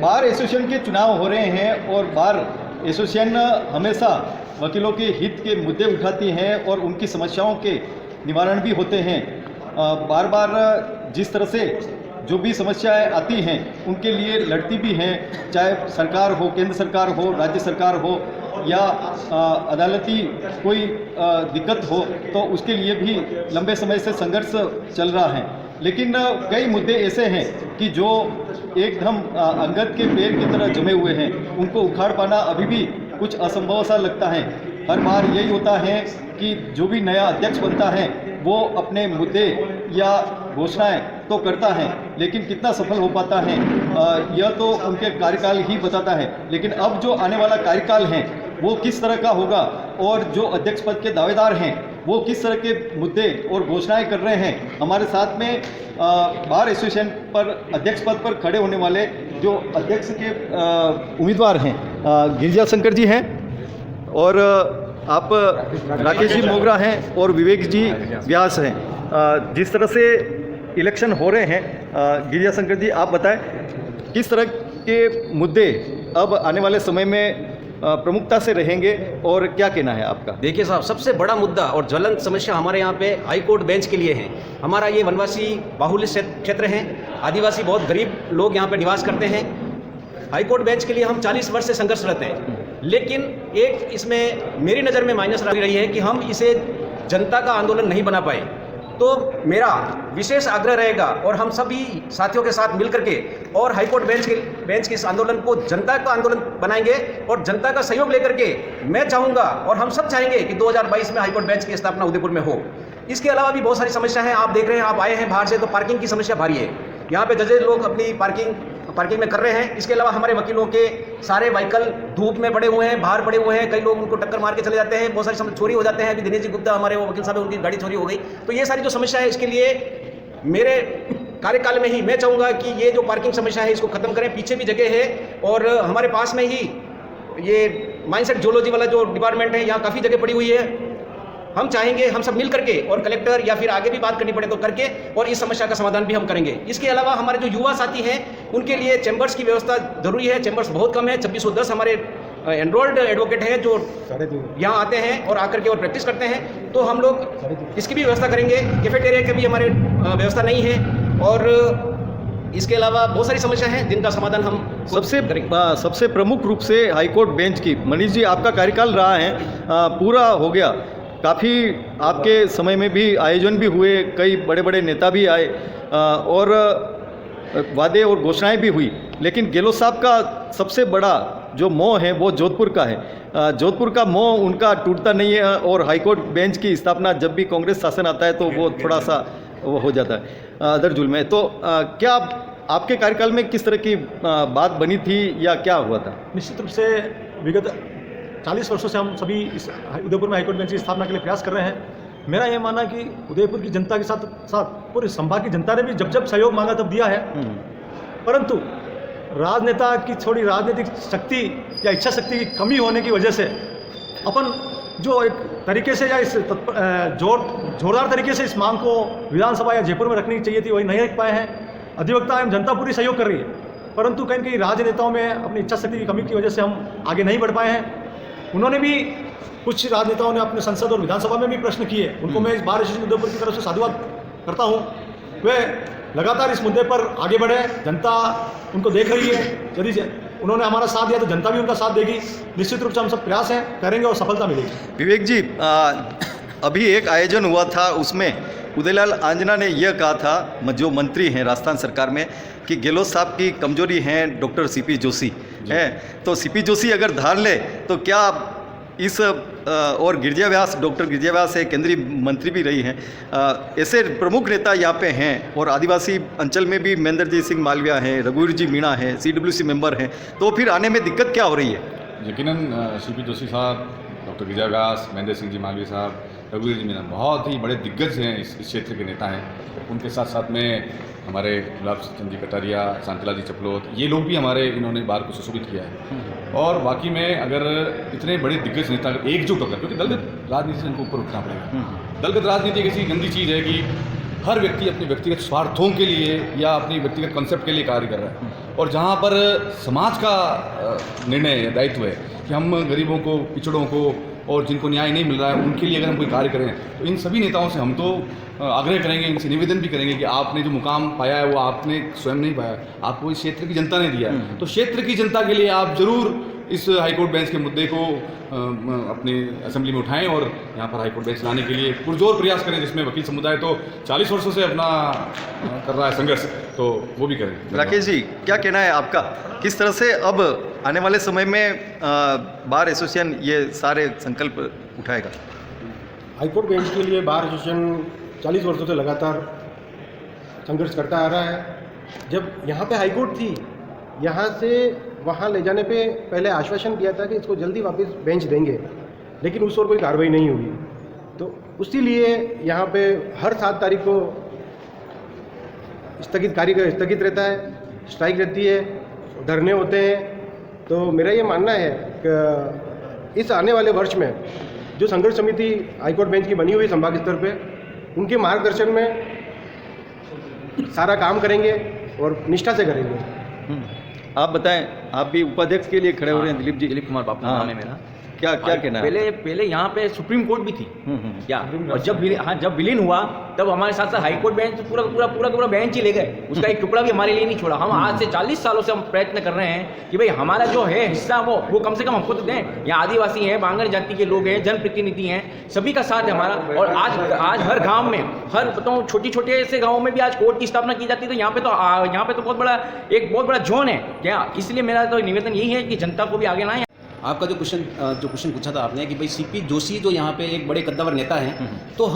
Bar association के चुनाव हो रहे हैं और बार एसोसिएशन हमेशा वकीलों के हित के मुद्दे उठाती हैं और उनकी समस्याओं के निवारण भी होते हैं। बार बार जिस तरह से जो भी समस्याएं आती हैं उनके लिए लड़ती भी हैं, चाहे सरकार हो, केंद्र सरकार हो, राज्य सरकार हो या अदालती कोई दिक्कत हो, तो उसके लिए भी लंबे समय से संघर्ष चल रहा है। लेकिन कई मुद्दे ऐसे हैं कि जो एकदम अंगद के पैर की तरह जमे हुए हैं, उनको उखाड़ पाना अभी भी कुछ असंभव सा लगता है। हर बार यही होता है कि जो भी नया अध्यक्ष बनता है वो अपने मुद्दे या घोषणाएं तो करता है, लेकिन कितना सफल हो पाता है यह तो उनके कार्यकाल ही बताता है। लेकिन अब जो आने वाला कार्यकाल है वो किस तरह का होगा और जो अध्यक्ष पद के दावेदार हैं वो किस तरह के मुद्दे और घोषणाएं कर रहे हैं। हमारे साथ में बार एसोसिएशन पर अध्यक्ष पद पर खड़े होने वाले जो अध्यक्ष के उम्मीदवार हैं गिरिजा शंकर जी हैं और आप राकेश जी मोगरा हैं और विवेक जी व्यास हैं। जिस तरह से इलेक्शन हो रहे हैं, गिरिजा शंकर जी आप बताएं किस तरह के मुद्दे अब आने वाले समय में प्रमुखता से रहेंगे और क्या कहना है आपका? देखिए साहब, सबसे बड़ा मुद्दा और ज्वलंत समस्या हमारे यहाँ पे हाई कोर्ट बेंच के लिए है। हमारा ये वनवासी बाहुल्य क्षेत्र है, आदिवासी बहुत गरीब लोग यहाँ पे निवास करते हैं। हाई कोर्ट बेंच के लिए हम 40 वर्ष से संघर्षरत हैं, लेकिन एक इसमें मेरी नज़र में माइनस रही है कि हम इसे जनता का आंदोलन नहीं बना पाए। तो मेरा विशेष आग्रह रहेगा और हम सभी साथियों के साथ मिलकर के और हाईकोर्ट बेंच के इस आंदोलन को जनता का आंदोलन बनाएंगे और जनता का सहयोग लेकर के मैं चाहूँगा और हम सब चाहेंगे कि 2022 में हाईकोर्ट बेंच की स्थापना उदयपुर में हो। इसके अलावा भी बहुत सारी समस्या हैं। आप देख रहे हैं, आप आए हैं बाहर से, तो पार्किंग की समस्या भारी है। यहाँ पे जजेज लोग अपनी पार्किंग में कर रहे हैं। इसके अलावा हमारे वकीलों के सारे व्हीकल धूप में पड़े हुए हैं, बाहर पड़े हुए हैं। कई लोग उनको टक्कर मार के चले जाते हैं, बहुत सारी समय चोरी हो जाते हैं। अभी दिनेश जी गुप्ता हमारे वो वकील साहब, उनकी गाड़ी चोरी हो गई। तो ये सारी जो समस्या है, इसके लिए मेरे कार्यकाल में ही मैं चाहूँगा कि ये जो पार्किंग समस्या है इसको खत्म करें। पीछे भी जगह है और हमारे पास में ही ये माइंडसेट जूलॉजी वाला जो डिपार्टमेंट है, यहाँ काफ़ी जगह पड़ी हुई है। हम चाहेंगे हम सब मिल करके और कलेक्टर या फिर आगे भी बात करनी पड़े तो करके और इस समस्या का समाधान भी हम करेंगे। इसके अलावा हमारे जो युवा साथी हैं उनके लिए चैम्बर्स की व्यवस्था जरूरी है। चैम्बर्स बहुत कम है, 2610 हमारे एनरोल्ड एडवोकेट हैं जो यहाँ आते हैं और आकर के और प्रैक्टिस करते हैं। तो हम लोग इसकी भी व्यवस्था करेंगे। कैफेटेरिया की भी हमारे व्यवस्था नहीं है और इसके अलावा बहुत सारी समस्या हैं जिनका समाधान हम सबसे प्रमुख रूप से हाईकोर्ट बेंच की। मनीष जी, आपका कार्यकाल रहा है, पूरा हो गया, काफ़ी आपके समय में भी आयोजन भी हुए, कई बड़े बड़े नेता भी आए और वादे और घोषणाएं भी हुई, लेकिन गेहलोत साहब का सबसे बड़ा जो मोह है वो जोधपुर का है। जोधपुर का मोह उनका टूटता नहीं है और हाईकोर्ट बेंच की स्थापना जब भी कांग्रेस शासन आता है तो वो थोड़ा सा वो हो जाता है अदर जुल्म में। तो क्या आपके कार्यकाल में किस तरह की बात बनी थी या क्या हुआ था? निश्चित रूप से विगत 40 वर्षों से हम सभी इस उदयपुर में हाईकोर्ट बेंच की स्थापना के लिए प्रयास कर रहे हैं। मेरा ये मानना है कि उदयपुर की जनता के साथ पूरे संभाग की जनता ने भी जब जब सहयोग मांगा तब दिया है, परंतु राजनेता की थोड़ी राजनीतिक शक्ति या इच्छा शक्ति की कमी होने की वजह से अपन जो एक तरीके से या इस जोरदार तरीके से इस मांग को विधानसभा या जयपुर में रखनी चाहिए थी, वही नहीं रख पाए हैं। अधिवक्ता एवं जनता पूरी सहयोग कर रही है, परंतु कहीं कहीं राजनेताओं में अपनी इच्छा शक्ति की कमी की वजह से हम आगे नहीं बढ़ पाए हैं। उन्होंने भी कुछ राजनेताओं ने अपने संसद और विधानसभा में भी प्रश्न किए, उनको मैं इस बार एसोसिएशन उदयपुर की तरफ से साधुवाद करता हूँ। वे लगातार इस मुद्दे पर आगे बढ़े, जनता उनको देख रही है। यदि उन्होंने हमारा साथ दिया तो जनता भी उनका साथ देगी। निश्चित रूप से हम सब प्रयास हैं, करेंगे और सफलता मिलेगी। विवेक जी, अभी एक आयोजन हुआ था, उसमें उदयलाल आंजना ने यह कहा था, जो मंत्री हैं राजस्थान सरकार में, कि गेहलोत साहब की कमजोरी हैं डॉक्टर सीपी जोशी हैं। तो सीपी जोशी अगर धार ले तो क्या इस और गिरिजा व्यास, डॉक्टर गिरिजा व्यास है, केंद्रीय मंत्री भी रही हैं, ऐसे प्रमुख नेता यहाँ पे हैं और आदिवासी अंचल में भी महेंद्रजीत सिंह मालविया हैं, रघुवीर जी मीणा हैं, CWC मेंबर हैं, तो फिर आने में दिक्कत क्या हो रही है? यकीनन सीपी जोशी साहब, डॉक्टर गिरिजा व्यास, महेंद्र सिंह जी मालविया साहब, रघुवीर जी मीणा बहुत ही बड़े दिग्गज हैं, इस क्षेत्र के नेता हैं। उनके साथ साथ में हमारे गुलाब चंद जी कटारिया, शांतिलाल जी चपलोत, ये लोग भी हमारे इन्होंने बार को सुशोभित किया है। और बाकी में अगर इतने बड़े दिग्गज नेता एकजुट होकर, क्योंकि दलगत राजनीति से इनको ऊपर उठना पड़ेगा। दलगत राजनीति एक ऐसी गंदी चीज़ है कि हर व्यक्ति अपने व्यक्तिगत स्वार्थों के लिए या अपनी व्यक्तिगत कॉन्सेप्ट के लिए कार्य कर रहा है। और जहाँ पर समाज का निर्णय है, दायित्व है कि हम गरीबों को, पिछड़ों को और जिनको न्याय नहीं मिल रहा है उनके लिए अगर हम कोई कार्य करें, तो इन सभी नेताओं से हम तो आग्रह करेंगे, इनसे निवेदन भी करेंगे कि आपने जो मुकाम पाया है वो आपने स्वयं नहीं पाया, आपको इस क्षेत्र की जनता ने दिया है। तो क्षेत्र की जनता के लिए आप जरूर इस हाईकोर्ट बेंच के मुद्दे को अपनी असेंबली में उठाएं और यहाँ पर हाईकोर्ट बेंच लाने के लिए पुरजोर प्रयास करें, जिसमें वकील समुदाय तो 40 वर्षों से अपना कर रहा है संघर्ष, तो वो भी करें। राकेश जी, क्या कहना है आपका, किस तरह से अब आने वाले समय में बार एसोसिएशन ये सारे संकल्प उठाएगा? हाईकोर्ट बेंच के लिए बार एसोसिएशन 40 वर्षों से लगातार संघर्ष करता आ रहा है। जब यहाँ पे हाईकोर्ट थी, यहाँ से वहाँ ले जाने पे पहले आश्वासन किया था कि इसको जल्दी वापस बेंच देंगे, लेकिन उस ओर कोई कार्रवाई नहीं हुई। तो उसी लिए यहाँ पे हर 7 तारीख को कार्य स्थगित रहता है, स्ट्राइक रहती है, धरने होते हैं। तो मेरा ये मानना है कि इस आने वाले वर्ष में जो संघर्ष समिति हाईकोर्ट बेंच की बनी हुई संभाग स्तर पे, उनके मार्गदर्शन में सारा काम करेंगे और निष्ठा से करेंगे। आप बताएं, आप भी उपाध्यक्ष के लिए खड़े हो रहे हैं, दिलीप जी। दिलीप कुमार बापू हाँ। नाम है मेरा। क्या कहना है? पहले यहाँ पे सुप्रीम कोर्ट भी थी क्या, और जब विलीन हुआ तब हमारे साथ साथ हाई कोर्ट बेंच पूरा बेंच ही ले गए, उसका एक टुकड़ा भी हमारे लिए नहीं छोड़ा। हम आज से 40 सालों से हम प्रयत्न कर रहे हैं कि भाई हमारा जो है हिस्सा वो कम से कम हमको तो दें। यहाँ आदिवासी हैं, बांगर जाति के लोग हैं, जनप्रतिनिधि हैं, सभी का साथ है हमारा। और आज हर गाँव में, हर बताऊँ छोटे से गाँव में भी आज कोर्ट की स्थापना की जाती है। तो यहाँ पे तो बहुत बड़ा जोन है क्या। इसलिए मेरा तो निवेदन यही है कि जनता को भी आगे लाएं। आपका जो क्वेश्चन पूछा था आपने कि भाई सीपी जोशी जो यहाँ पे एक बड़े कद्दावर नेता हैं, तो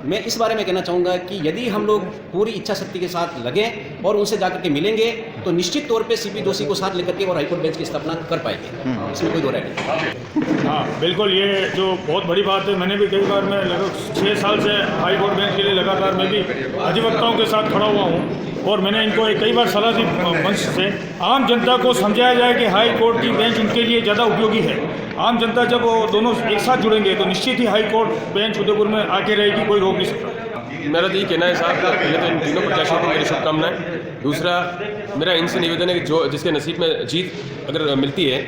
मैं इस बारे में कहना चाहूँगा कि यदि हम लोग पूरी इच्छा शक्ति के साथ लगें और उनसे जाकर के मिलेंगे, तो निश्चित तौर पे सीपी जोशी को साथ लेकर के और हाईकोर्ट बेंच की स्थापना कर पाएंगे, इसमें कोई दो राय नहीं। हाँ बिल्कुल, ये जो बहुत बड़ी बात है। मैंने भी कई बार, मैं लगभग 6 साल से हाईकोर्ट बेंच के लिए लगातार मैं भी अधिवक्ताओं के साथ खड़ा हुआ हूँ, और मैंने इनको कई बार सलाह दी मंच से, आम जनता को समझाया जाए कि हाई कोर्ट की बेंच उनके लिए ज़्यादा उपयोगी है। आम जनता जब वो दोनों एक साथ जुड़ेंगे तो निश्चित ही हाई कोर्ट बेंच उदयपुर में आके रहेगी, कोई रोक नहीं सकता। मेरा तो ये कहना है साहब, पहले तो इन तीनों प्रत्याशियों को मेरी शुभकामनाएं। दूसरा, मेरा इनसे निवेदन है कि जो जिसके नसीब में जीत अगर मिलती है,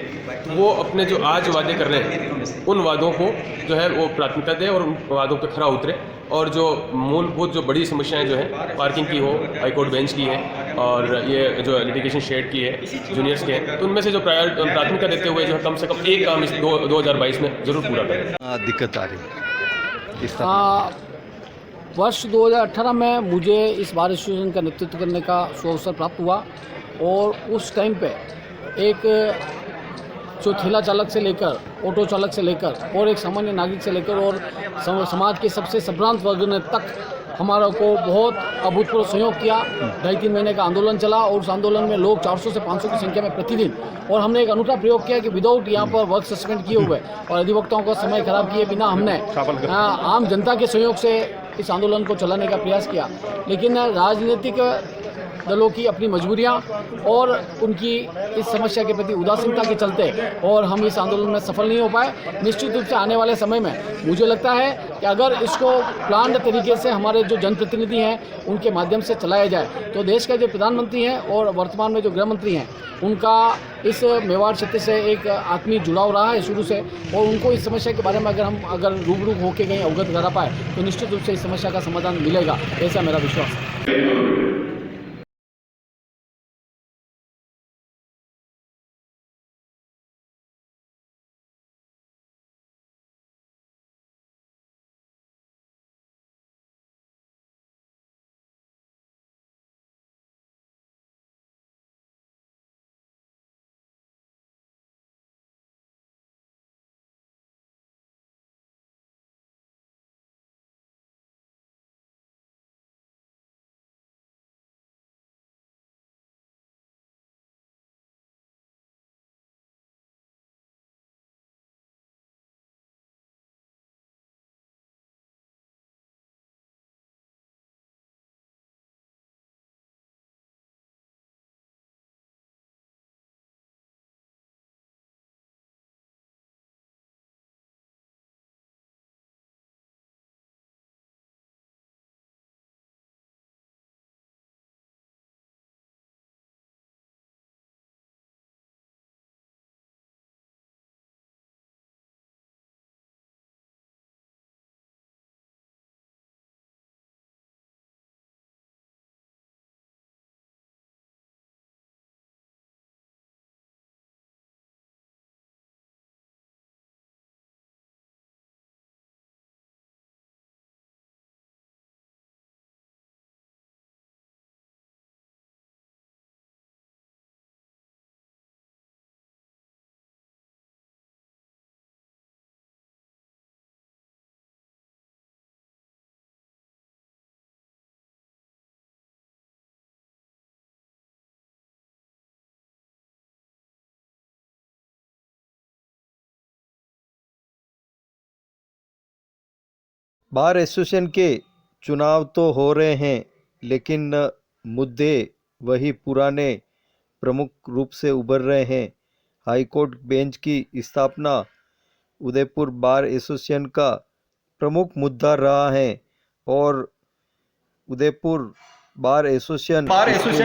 तो वो अपने जो आज वादे कर रहे हैं उन वादों को जो है वो प्राथमिकता दे और उन वादों पर खरा उतरे। और जो मूलभूत जो बड़ी समस्याएं जो है पार्किंग की हो, हाईकोर्ट बेंच की है, और ये जो लिटिगेशन शेड की है, जूनियर्स के हैं, तो उनमें से जो प्राथमिकता देते हुए जो है कम से कम एक काम इस 2022 में ज़रूर पूरा करें। दिक्कत आ रही है? वर्ष 2018 में मुझे इस बार एसोसिएशन का नेतृत्व करने का सुअवसर प्राप्त हुआ, और उस टाइम पे एक जो ठेला चालक से लेकर, ऑटो चालक से लेकर और एक सामान्य नागरिक से लेकर और समाज के सबसे संभ्रांत वर्ग ने तक हमारा को बहुत अभूतपूर्व सहयोग किया। 2.5-3 महीने का आंदोलन चला, और उस आंदोलन में लोग 400 से 500 की संख्या में प्रतिदिन, और हमने एक अनूठा प्रयोग किया कि विदाउट यहाँ पर वर्क सस्पेंड किए हुए और अधिवक्ताओं का समय खराब किए बिना हमने आम जनता के सहयोग से इस आंदोलन को चलाने का प्रयास किया। लेकिन राजनीतिक दलों की अपनी मजबूरियां और उनकी इस समस्या के प्रति उदासीनता के चलते और हम इस आंदोलन में सफल नहीं हो पाए। निश्चित रूप से आने वाले समय में मुझे लगता है कि अगर इसको प्लान्ड तरीके से हमारे जो जनप्रतिनिधि हैं उनके माध्यम से चलाया जाए, तो देश के जो प्रधानमंत्री हैं और वर्तमान में जो गृह मंत्री हैं, उनका इस मेवाड़ क्षेत्र से एक आत्मीय जुड़ाव रहा है शुरू से, और उनको इस समस्या के बारे में अगर रूबरू होकर कहीं अवगत करा पाए तो निश्चित रूप से इस समस्या का समाधान मिलेगा, ऐसा मेरा विश्वास है। बार एसोसिएशन के चुनाव तो हो रहे हैं, लेकिन मुद्दे वही पुराने प्रमुख रूप से उभर रहे हैं। हाई कोर्ट बेंच की स्थापना उदयपुर बार एसोसिएशन का प्रमुख मुद्दा रहा है और उदयपुर बार एसोसिएशन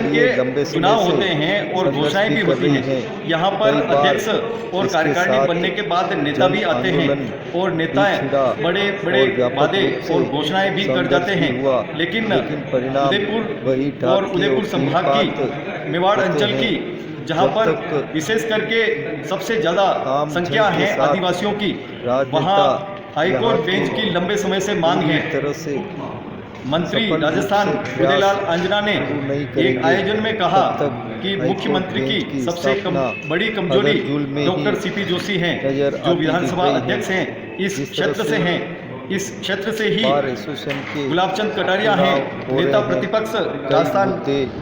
के चुनाव होते हैं और घोषणाएं भी होती हैं। यहाँ पर अध्यक्ष और कार्यकारिणी बनने के बाद नेता भी आते हैं और नेताएं बड़े बड़े वादे और घोषणाएं भी कर जाते हैं, लेकिन उदयपुर और उदयपुर संभाग की मेवाड़ अंचल की, जहाँ पर विशेष करके सबसे ज़्यादा संख्या है आदिवासियों की, वहाँ हाईकोर्ट बेंच की लंबे समय से मांग है। मंत्री राजस्थान उदयलाल अंजना ने एक आयोजन में कहा कि मुख्यमंत्री की सबसे बड़ी कमजोरी डॉक्टर सीपी जोशी हैं, जो विधानसभा अध्यक्ष हैं, इस क्षेत्र से हैं। इस क्षेत्र से ही गुलाबचंद कटारिया हैं, नेता प्रतिपक्ष राजस्थान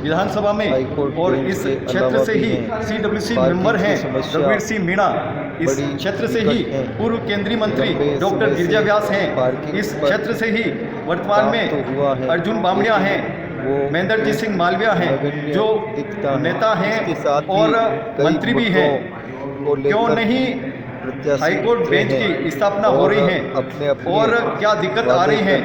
विधानसभा में, और इस क्षेत्र से ही CWC मेंबर हैं रघुवीर सिंह मीणा। इस क्षेत्र से ही पूर्व केंद्रीय मंत्री डॉक्टर गिरिजा व्यास हैं। इस क्षेत्र से ही वर्तमान में अर्जुन बामणिया हैं, महेंद्रजीत सिंह मालविया हैं, जो नेता हैं और मंत्री भी हैं। क्यों नहीं हाईकोर्ट बेंच की स्थापना हो रही है और क्या दिक्कत आ रही है?